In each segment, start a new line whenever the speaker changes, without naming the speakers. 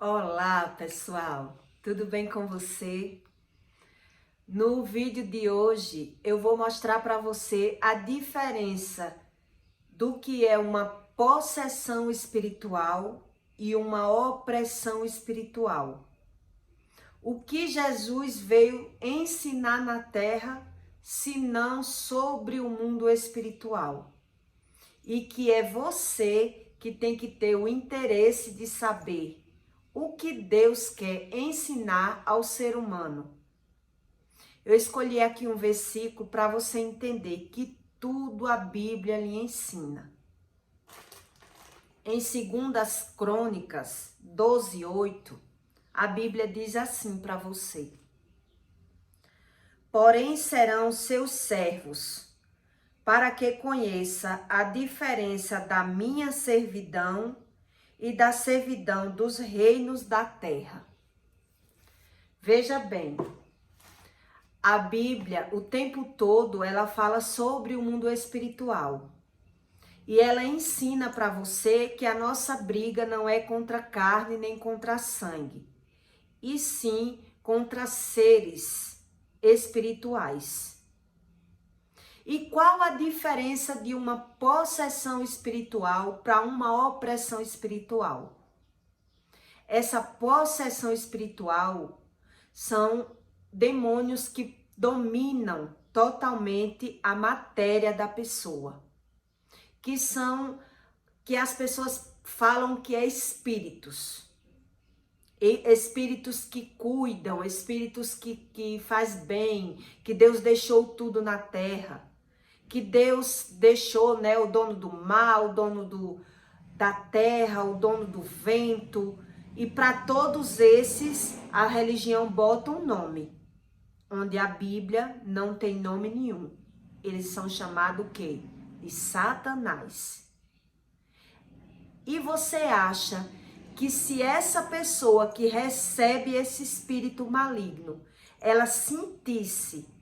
Olá, pessoal! Tudo bem com você? No vídeo de hoje eu vou mostrar para você a diferença do que é uma possessão espiritual e uma opressão espiritual. O que Jesus veio ensinar na Terra, se não sobre o mundo espiritual. E que é você que tem que ter o interesse de saber o que Deus quer ensinar ao ser humano. Eu escolhi aqui um versículo para você entender que tudo a Bíblia lhe ensina. Em 2 Crônicas 12:8, a Bíblia diz assim para você: porém serão seus servos, para que conheça a diferença da minha servidão e da servidão dos reinos da terra. Veja bem, a Bíblia, o tempo todo, ela fala sobre o mundo espiritual. E ela ensina para você que a nossa briga não é contra carne nem contra sangue, e sim contra seres espirituais. E qual a diferença de uma possessão espiritual para uma opressão espiritual? Essa possessão espiritual são demônios que dominam totalmente a matéria da pessoa, que as pessoas falam que é espíritos. Espíritos que cuidam, espíritos que faz bem, que Deus deixou tudo na terra, que Deus deixou, né, o dono do mar, o dono da terra, o dono do vento. E para todos esses, a religião bota um nome, onde a Bíblia não tem nome nenhum. Eles são chamados o quê? De Satanás. E você acha que se essa pessoa que recebe esse espírito maligno, ela sentisse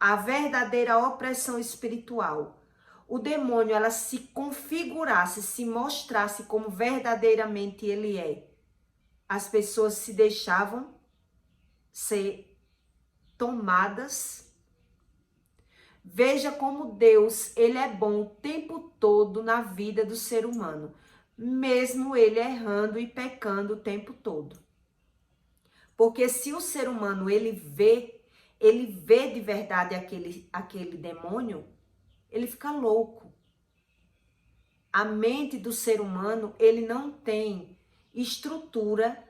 a verdadeira opressão espiritual, o demônio, ela se configurasse, se mostrasse como verdadeiramente ele é, as pessoas se deixavam ser tomadas? Veja como Deus, ele é bom o tempo todo na vida do ser humano, mesmo ele errando e pecando o tempo todo. Porque se o ser humano, ele vê de verdade aquele demônio, ele fica louco. A mente do ser humano, ele não tem estrutura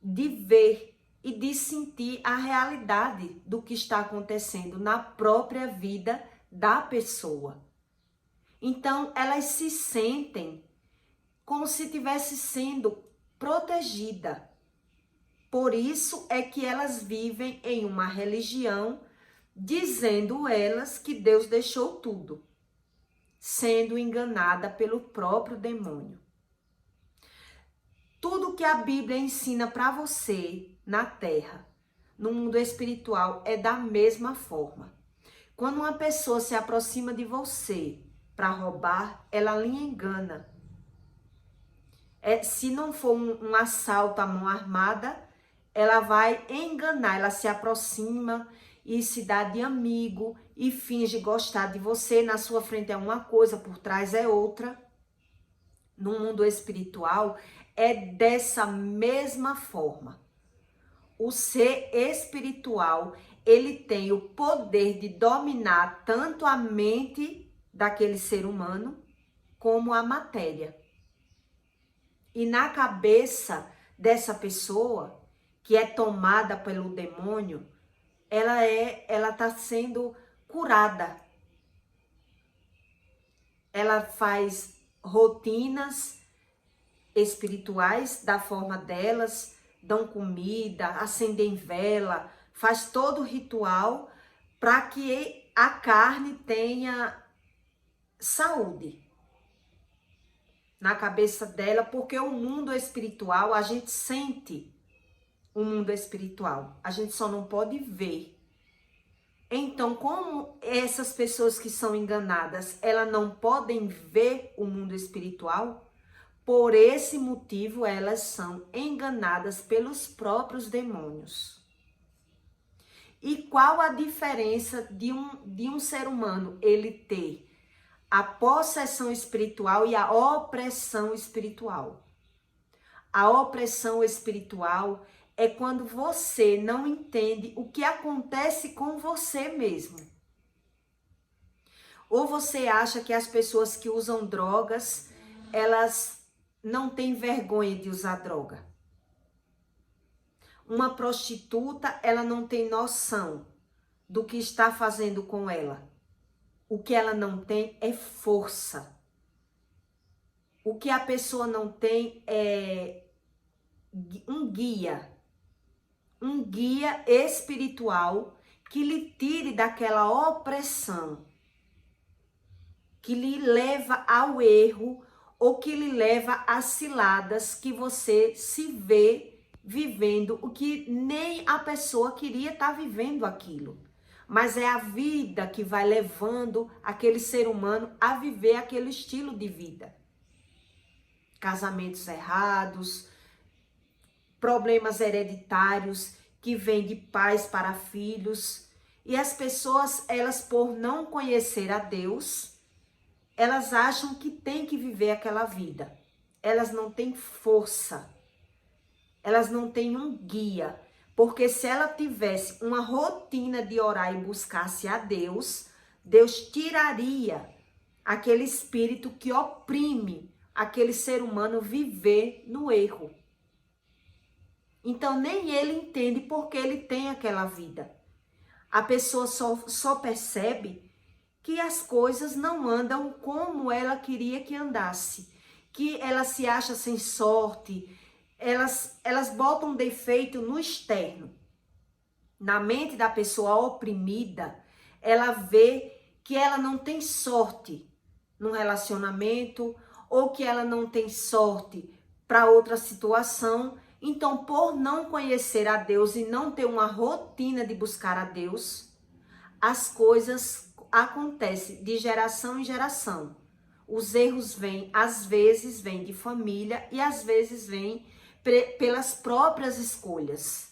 de ver e de sentir a realidade do que está acontecendo na própria vida da pessoa. Então, elas se sentem como se estivesse sendo protegida. Por isso é que elas vivem em uma religião, dizendo elas que Deus deixou tudo, sendo enganada pelo próprio demônio. Tudo que a Bíblia ensina para você na terra, no mundo espiritual, é da mesma forma. Quando uma pessoa se aproxima de você para roubar, ela lhe engana. Se não for um assalto à mão armada, ela vai enganar, ela se aproxima e se dá de amigo e finge gostar de você. Na sua frente é uma coisa, por trás é outra. No mundo espiritual é dessa mesma forma. O ser espiritual, ele tem o poder de dominar tanto a mente daquele ser humano como a matéria. E na cabeça dessa pessoa que é tomada pelo demônio, ela está sendo curada. Ela faz rotinas espirituais da forma delas, dão comida, acendem vela, faz todo o ritual para que a carne tenha saúde na cabeça dela, porque o mundo espiritual, a gente sente o mundo espiritual, a gente só não pode ver. Então, como essas pessoas que são enganadas, elas não podem ver o mundo espiritual, por esse motivo elas são enganadas pelos próprios demônios. E qual a diferença de um ser humano ele ter a possessão espiritual e a opressão espiritual? A opressão espiritual é quando você não entende o que acontece com você mesmo. Ou você acha que as pessoas que usam drogas, elas não têm vergonha de usar droga. Uma prostituta, ela não tem noção do que está fazendo com ela. O que ela não tem é força. O que a pessoa não tem é um guia espiritual que lhe tire daquela opressão, que lhe leva ao erro ou que lhe leva às ciladas que você se vê vivendo, o que nem a pessoa queria estar vivendo aquilo. Mas é a vida que vai levando aquele ser humano a viver aquele estilo de vida. Casamentos errados, problemas hereditários que vêm de pais para filhos. E as pessoas, elas por não conhecer a Deus, elas acham que tem que viver aquela vida. Elas não têm força. Elas não têm um guia. Porque se ela tivesse uma rotina de orar e buscasse a Deus, Deus tiraria aquele espírito que oprime aquele ser humano viver no erro. Então nem ele entende porque ele tem aquela vida. A pessoa só percebe que as coisas não andam como ela queria que andasse, que ela se acha sem sorte, elas botam defeito no externo. Na mente da pessoa oprimida, ela vê que ela não tem sorte no relacionamento ou que ela não tem sorte para outra situação. Então, por não conhecer a Deus e não ter uma rotina de buscar a Deus, as coisas acontecem de geração em geração. Os erros vêm, às vezes vêm de família e às vezes vêm pelas próprias escolhas.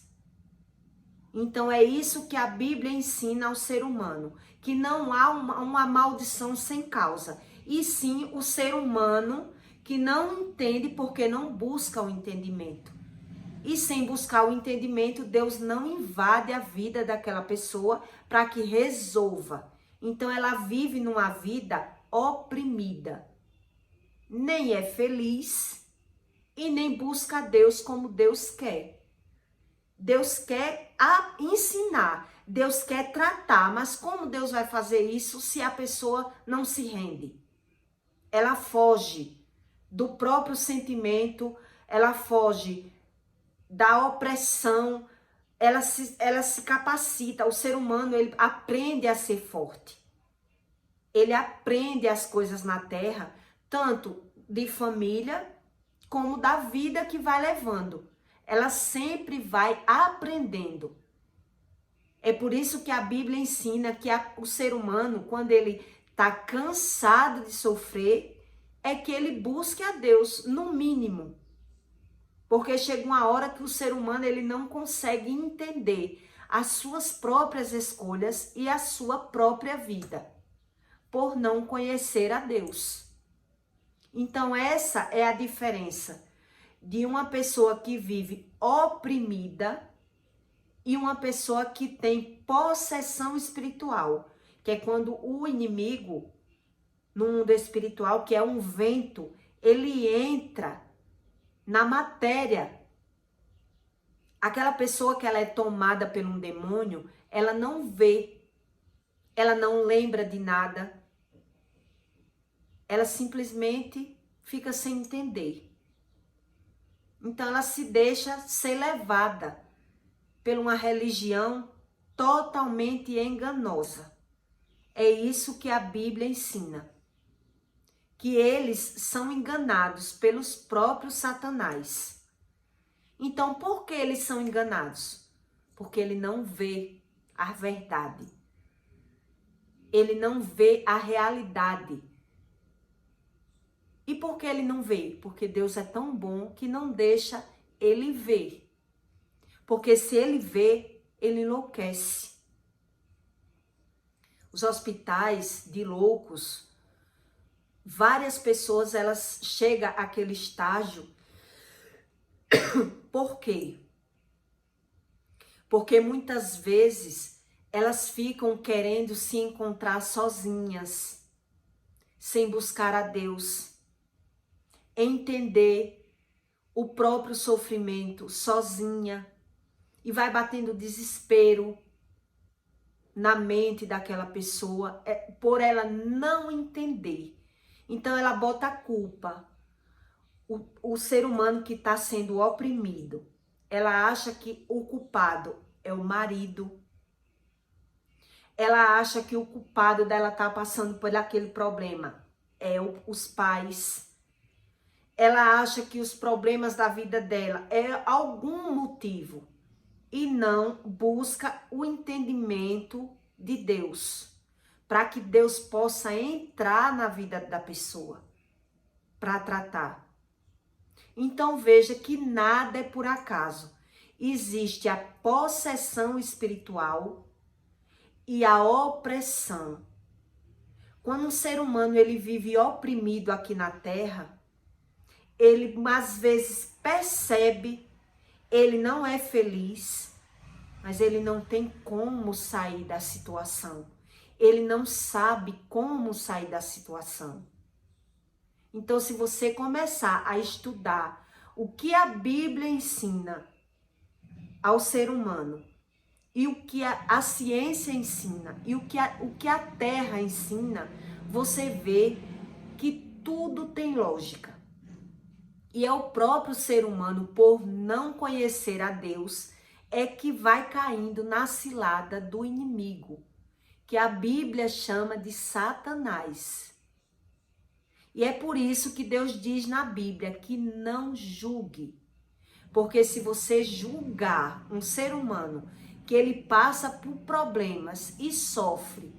Então é isso que a Bíblia ensina ao ser humano, que não há uma maldição sem causa, e sim o ser humano que não entende porque não busca o entendimento. E sem buscar o entendimento, Deus não invade a vida daquela pessoa para que resolva. Então ela vive numa vida oprimida. Nem é feliz e nem busca a Deus como Deus quer. Deus quer ensinar, Deus quer tratar, mas como Deus vai fazer isso se a pessoa não se rende? Ela foge do próprio sentimento, ela foge da opressão, ela se capacita. O ser humano, ele aprende a ser forte. Ele aprende as coisas na terra, tanto de família como da vida que vai levando. Ela sempre vai aprendendo. É por isso que a Bíblia ensina que o ser humano, quando ele está cansado de sofrer, é que ele busque a Deus, no mínimo. Porque chega uma hora que o ser humano ele não consegue entender as suas próprias escolhas e a sua própria vida, por não conhecer a Deus. Então essa é a diferença de uma pessoa que vive oprimida e uma pessoa que tem possessão espiritual, que é quando o inimigo, no mundo espiritual, que é um vento, ele entra na matéria. Aquela pessoa que ela é tomada por um demônio, ela não vê, ela não lembra de nada, ela simplesmente fica sem entender. Então ela se deixa ser levada por uma religião totalmente enganosa. É isso que a Bíblia ensina. Que eles são enganados pelos próprios Satanás. Então, por que eles são enganados? Porque ele não vê a verdade. Ele não vê a realidade. E por que ele não vê? Porque Deus é tão bom que não deixa ele ver. Porque se ele vê, ele enlouquece. Os hospitais de loucos, várias pessoas, elas chegam àquele estágio. Por quê? Porque muitas vezes elas ficam querendo se encontrar sozinhas, sem buscar a Deus, entender o próprio sofrimento sozinha, e vai batendo desespero na mente daquela pessoa por ela não entender. Então ela bota a culpa, o ser humano que está sendo oprimido. Ela acha que o culpado é o marido. Ela acha que o culpado dela estar passando por aquele problema é os pais. Ela acha que os problemas da vida dela é algum motivo e não busca o entendimento de Deus, para que Deus possa entrar na vida da pessoa para tratar. Então veja que nada é por acaso. Existe a possessão espiritual e a opressão. Quando um ser humano ele vive oprimido aqui na terra, ele às vezes percebe, ele não é feliz, mas ele não tem como sair da situação. Ele não sabe como sair da situação. Então, se você começar a estudar o que a Bíblia ensina ao ser humano, e o que a ciência ensina, e o que a terra ensina, você vê que tudo tem lógica. E é o próprio ser humano, por não conhecer a Deus, é que vai caindo na cilada do inimigo, que a Bíblia chama de Satanás. E é por isso que Deus diz na Bíblia que não julgue. Porque se você julgar um ser humano que ele passa por problemas e sofre,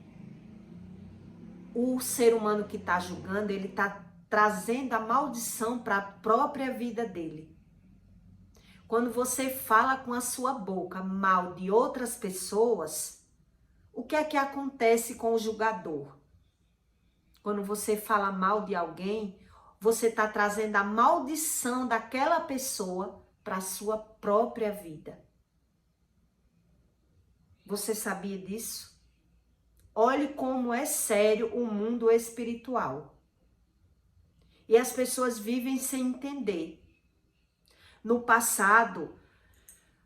o ser humano que está julgando, ele está trazendo a maldição para a própria vida dele. Quando você fala com a sua boca mal de outras pessoas, o que é que acontece com o julgador? Quando você fala mal de alguém, você está trazendo a maldição daquela pessoa para a sua própria vida. Você sabia disso? Olhe como é sério o mundo espiritual. E as pessoas vivem sem entender. No passado,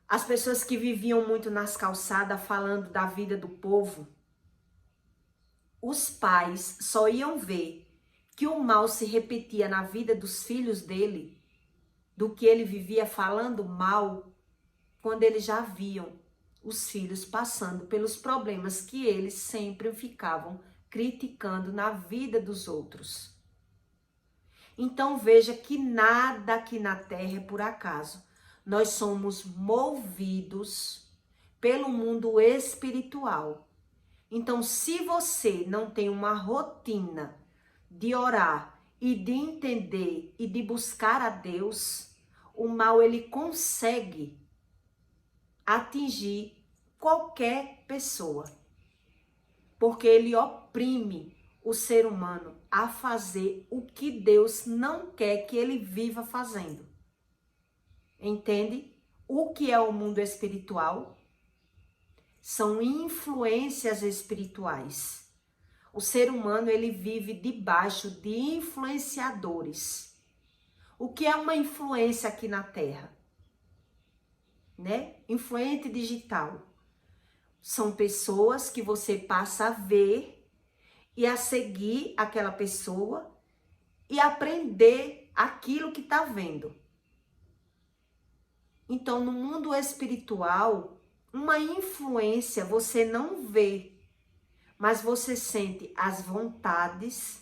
as pessoas que viviam muito nas calçadas falando da vida do povo, os pais só iam ver que o mal se repetia na vida dos filhos dele, do que ele vivia falando mal, quando eles já viam os filhos passando pelos problemas que eles sempre ficavam criticando na vida dos outros. Então veja que nada aqui na terra é por acaso. Nós somos movidos pelo mundo espiritual. Então, se você não tem uma rotina de orar e de entender e de buscar a Deus, o mal ele consegue atingir qualquer pessoa, porque ele oprime o ser humano a fazer o que Deus não quer que ele viva fazendo. Entende? O que é o mundo espiritual? São influências espirituais. O ser humano ele vive debaixo de influenciadores. O que é uma influência aqui na Terra? Né? Influente digital. São pessoas que você passa a ver e a seguir aquela pessoa e aprender aquilo que está vendo. Então, no mundo espiritual, uma influência você não vê, mas você sente as vontades,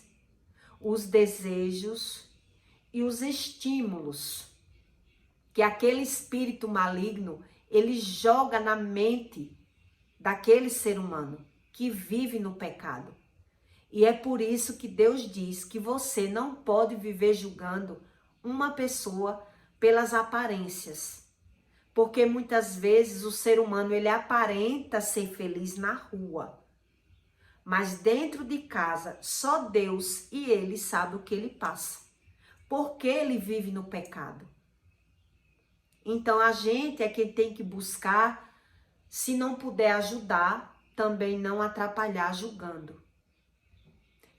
os desejos e os estímulos que aquele espírito maligno ele joga na mente daquele ser humano que vive no pecado. E é por isso que Deus diz que você não pode viver julgando uma pessoa pelas aparências. Porque muitas vezes o ser humano ele aparenta ser feliz na rua. Mas dentro de casa, só Deus e ele sabe o que ele passa. Porque ele vive no pecado. Então a gente é quem tem que buscar, se não puder ajudar, também não atrapalhar julgando.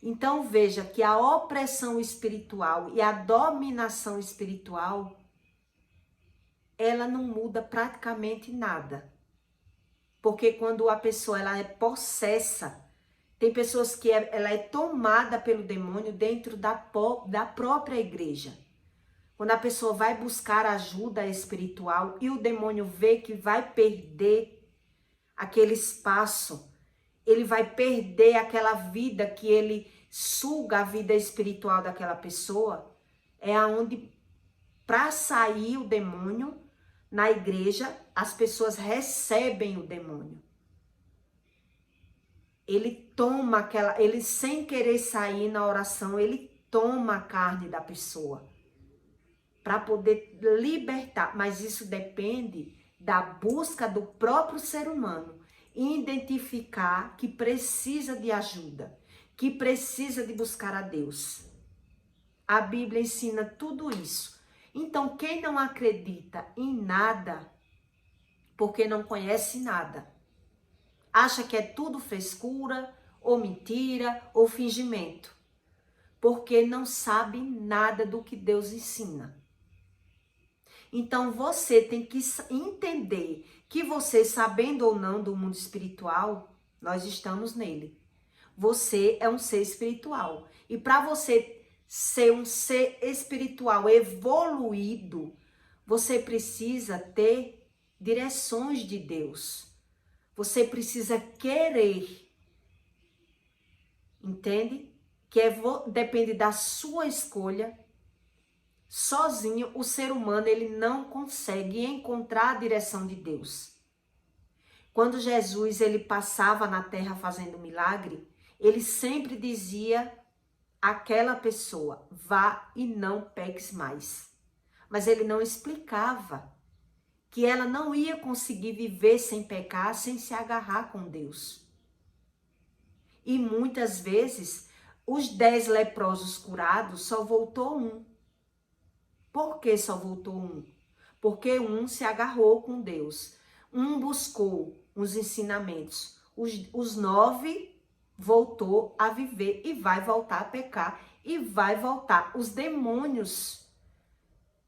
Então veja que a opressão espiritual e a dominação espiritual, ela não muda praticamente nada. Porque quando a pessoa ela é possessa, tem pessoas que ela é tomada pelo demônio dentro da própria igreja. Quando a pessoa vai buscar ajuda espiritual e o demônio vê que vai perder aquele espaço, ele vai perder aquela vida que ele suga a vida espiritual daquela pessoa, é aonde, para sair o demônio na igreja, as pessoas recebem o demônio. Ele toma ele sem querer sair na oração, ele toma a carne da pessoa para poder libertar, mas isso depende da busca do próprio ser humano, identificar que precisa de ajuda, que precisa de buscar a Deus. A Bíblia ensina tudo isso. Então, quem não acredita em nada, porque não conhece nada, acha que é tudo frescura, ou mentira, ou fingimento, porque não sabe nada do que Deus ensina. Então, você tem que entender que você, sabendo ou não do mundo espiritual, nós estamos nele. Você é um ser espiritual. E para você ser um ser espiritual evoluído, você precisa ter direções de Deus. Você precisa querer. Entende? Que depende da sua escolha. Sozinho, o ser humano ele não consegue encontrar a direção de Deus. Quando Jesus ele passava na terra fazendo milagre, ele sempre dizia àquela pessoa, vá e não peques mais. Mas ele não explicava que ela não ia conseguir viver sem pecar, sem se agarrar com Deus. E muitas vezes, os 10 leprosos curados, só voltou um. Por que só voltou um? Porque um se agarrou com Deus. Um buscou os ensinamentos. Os 9 voltou a viver e vai voltar a pecar. E vai voltar os demônios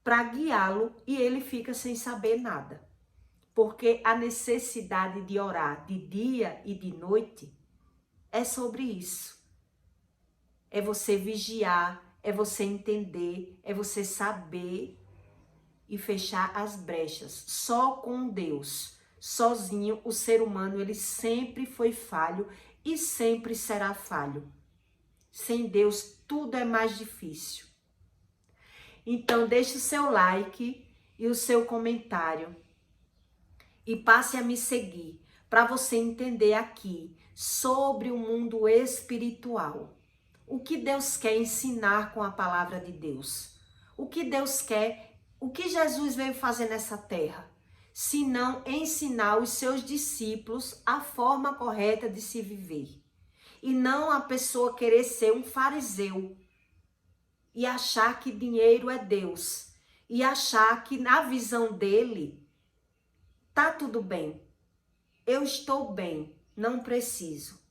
para guiá-lo e ele fica sem saber nada. Porque a necessidade de orar de dia e de noite é sobre isso. É você vigiar, é você entender, é você saber e fechar as brechas. Só com Deus, sozinho, o ser humano, ele sempre foi falho e sempre será falho. Sem Deus, tudo é mais difícil. Então, deixe o seu like e o seu comentário. E passe a me seguir para você entender aqui sobre o mundo espiritual. O que Deus quer ensinar com a palavra de Deus? O que Deus quer, o que Jesus veio fazer nessa terra? Se não ensinar os seus discípulos a forma correta de se viver. E não a pessoa querer ser um fariseu e achar que dinheiro é Deus. E achar que na visão dele tá tudo bem. Eu estou bem, não preciso.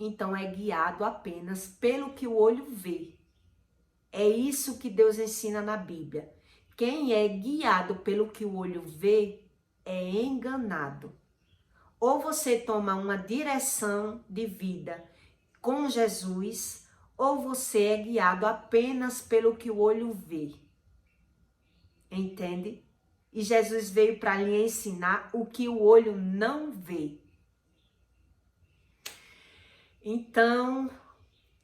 Então é guiado apenas pelo que o olho vê. É isso que Deus ensina na Bíblia. Quem é guiado pelo que o olho vê é enganado. Ou você toma uma direção de vida com Jesus, ou você é guiado apenas pelo que o olho vê. Entende? E Jesus veio para lhe ensinar o que o olho não vê. Então,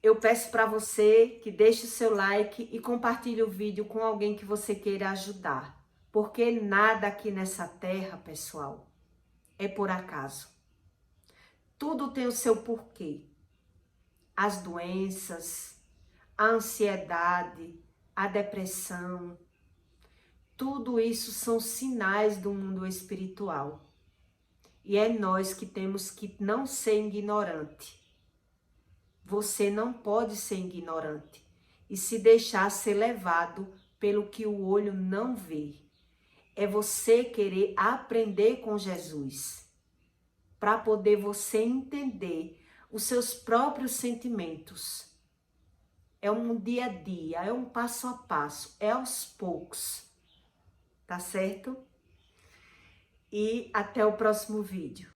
eu peço para você que deixe o seu like e compartilhe o vídeo com alguém que você queira ajudar. Porque nada aqui nessa terra, pessoal, é por acaso. Tudo tem o seu porquê. as doenças, a ansiedade, a depressão. Tudo isso são sinais do mundo espiritual. E é nós que temos que não ser ignorante. Você não pode ser ignorante e se deixar ser levado pelo que o olho não vê. É você querer aprender com Jesus, para poder você entender os seus próprios sentimentos. É um dia a dia, é um passo a passo, é aos poucos. Tá certo? E até o próximo vídeo.